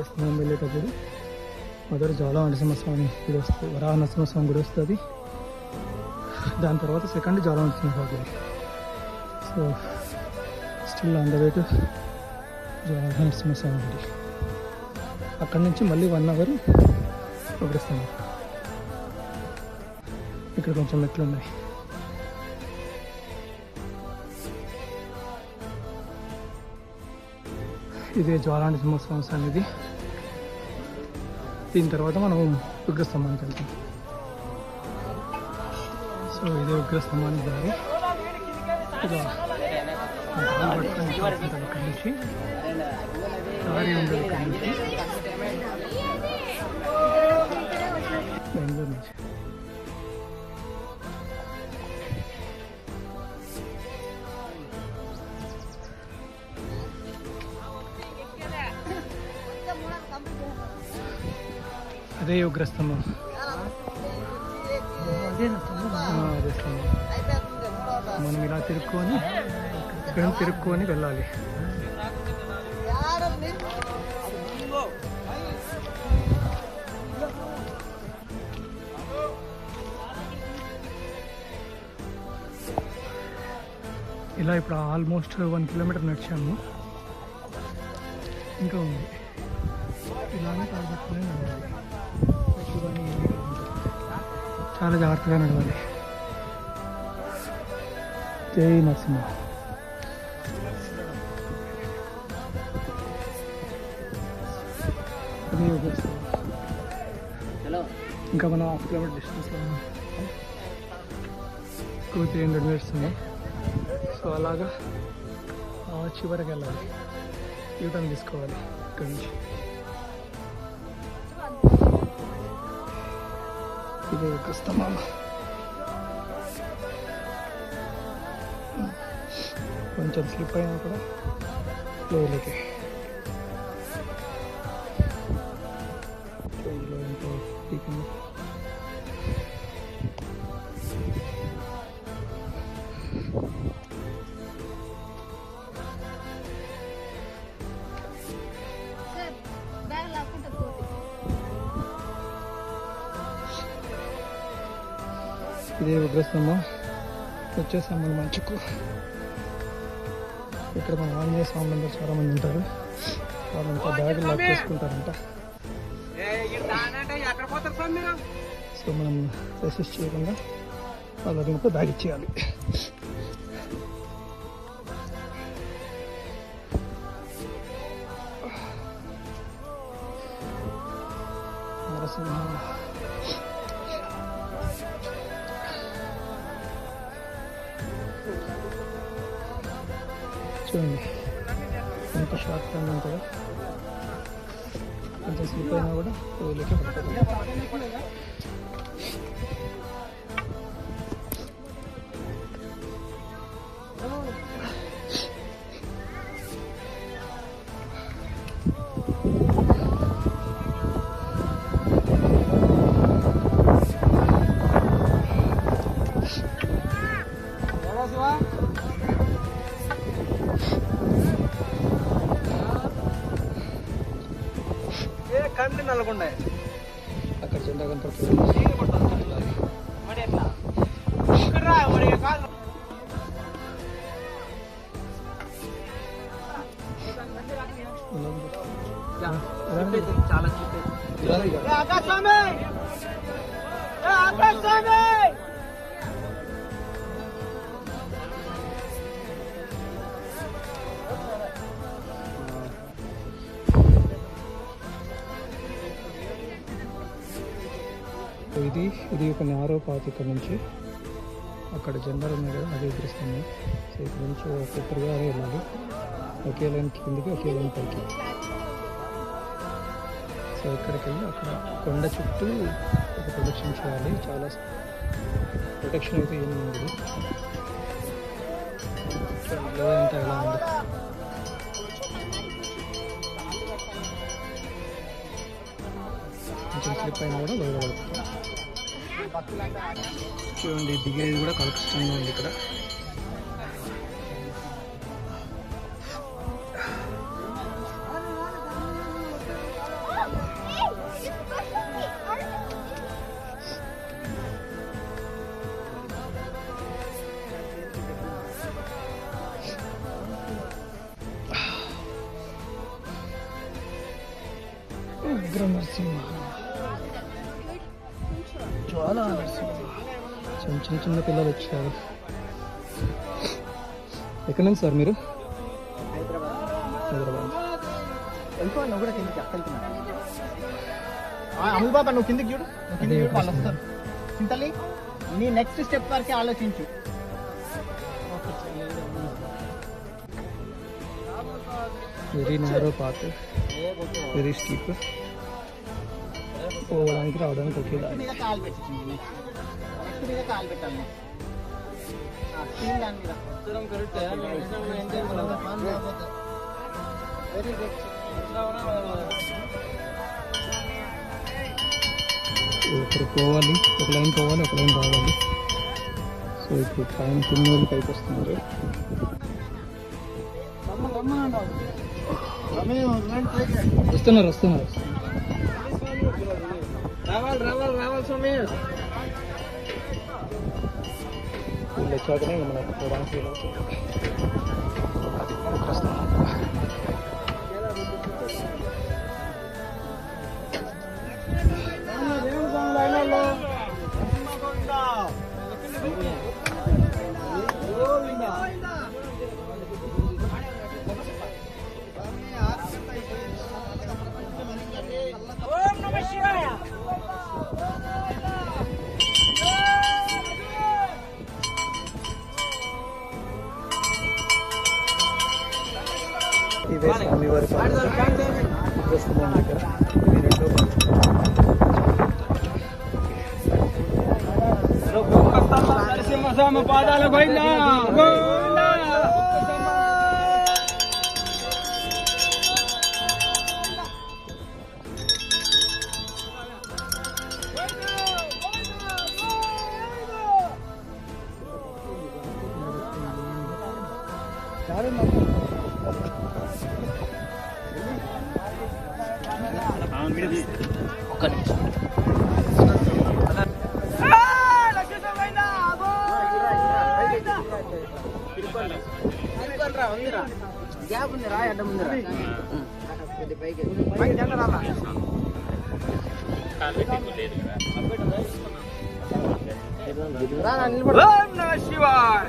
ఉగ్రస్తంభం వెళ్ళేటప్పుడు మొదటి జ్వాలా నరసింహస్వామి గుడి వస్తుంది, వరాహ నరసింహస్వామి గుడి వస్తుంది. దాని తర్వాత సెకండ్ జ్వాలా నరసింహస్వామి గుడి. So still on the way to Jwala Narasimhaswamy గుడి. అక్కడి నుంచి మళ్ళీ 1 hour ఉగ్రస్తంభం. ఇక్కడ కొంచెం మెట్లు ఉన్నాయి. ఇదే జ్వాలా నరసింహస్వామి సన్నిధి. దీని తర్వాత మనం ఉగ్రస్తంభానికి వెళ్తాం. సో ఇదే ఉగ్రస్తంభానికి దారి. అక్కడి నుంచి దారి ఉండదు. అక్కడి నుంచి బెంగళూరు నుంచి అదే ఉగ్రస్తంభం. అదే స్తంభం. మనం ఇలా తిరుక్కొని వెళ్ళాలి. ఇలా ఇప్పుడు ఆల్మోస్ట్ 1 kilometer నడిచాము. ఇంకా ఉంది. ఇలానే కాకపోతే నడవాలి. చాలా జాగ్రత్తగా నడవాలి. జై నరసింహ. అదే ఇంకా మనం 1/2 kilometer డిస్టెన్స్లో ఉన్నాం. 200-300 minutes ఉంది. సో అలాగా చివరికి వెళ్ళాలి. యూటర్న్ తీసుకోవాలి ఇక్కడి నుంచి. ఇదే ఉగ్రస్తంభం. కొంచెం స్లిప్ అయినా కూడా లోయలకి. ఇందులో ఎంతో పీకింది. ఇదే ఉగ్రస్తంభం. వచ్చేసాం మనం మంచుకు. ఇక్కడ మన ఆంజనేయ స్వామి అందరూ చాలా మంది ఉంటారు. వాళ్ళంతా బ్యాగులు లాక్ చేసుకుంటారంట. సో మనం రెసిస్ట్ చేయకుండా వాళ్ళ రింపు బ్యాగ్ ఇచ్చేయాలి. నరసింహ చూడండి ఎంత షార్ట్ టైం ఉంటుందో. కొంచెం స్లిప్ అయినా కూడా టోయిలెట్కి పడుతుంది. అక్కడ జెండా కనపడుతుంది. ఇది ఒక నారో పాత్. ఇక్కడ నుంచి అక్కడ జెండాలు ఉన్నాయి కదా, అది ఎదురుస్తుంది. సో ఇక్కడ నుంచి ఒక్కొక్కరుగా వెళ్ళాలి. ఒకే లైన్ కిందికి, ఒకే లైన్ పైకి. సో ఇక్కడికి వెళ్ళి అక్కడ కొండ చుట్టూ ఒక ప్రొటెక్షన్ చేయాలి. చాలా ప్రొటెక్షన్ అయితే ఏమి ఉండదు. లో అంతా ఎలా ఉంది. కొంచెం స్లిప్ అయినా కూడా లోయలో పడుతుంది. చూడండి దిగేది కూడా కలుషితంగా ఉంది ఇక్కడ. ఉగ్ర నరసింహ, జ్వాలా నరసింహ. చిన్న చిన్న పిల్లలు వచ్చారు. ఎక్కడి నుంచి సార్ మీరు? హైదరాబాద్. వెళ్ళిపోవాలి కూడా కిందకి వెళ్తున్నా. అమలు బాబా నువ్వు కిందకి చూడు, నువ్వు కిందకి చూడు, వాళ్ళు వస్తారు. చింతలి నీ నెక్స్ట్ స్టెప్ వరకే ఆలోచించు. Very narrow path, very steep. పోవడానికి రావడానికి ఒకే దారి. మీద కాలు పెట్టింది, నెక్స్ట్ మీద కాలు పెట్టాలి. దాని మీద వెరీ గుడ్. ఒకరు పోవాలి, ఒక లైన్ పోవాలి, ఒక లైన్ రావాలి. సో ఇప్పుడు పైన కింద వాళ్ళు పైకి వస్తున్నారు. వస్తున్నారు వస్తున్నారు. వీళ్ళు వచ్చాకనే మనకు పోవడానికి ఇదే స్వామివారి ప్రస్తుతం దగ్గర ఇది రెండో నరసింహస్వామి పాదాలు పోయిందా. ఒక్క నిమిషం. గ్యాప్ ఉంది రా, అడ్డం ఉంది శివాయ.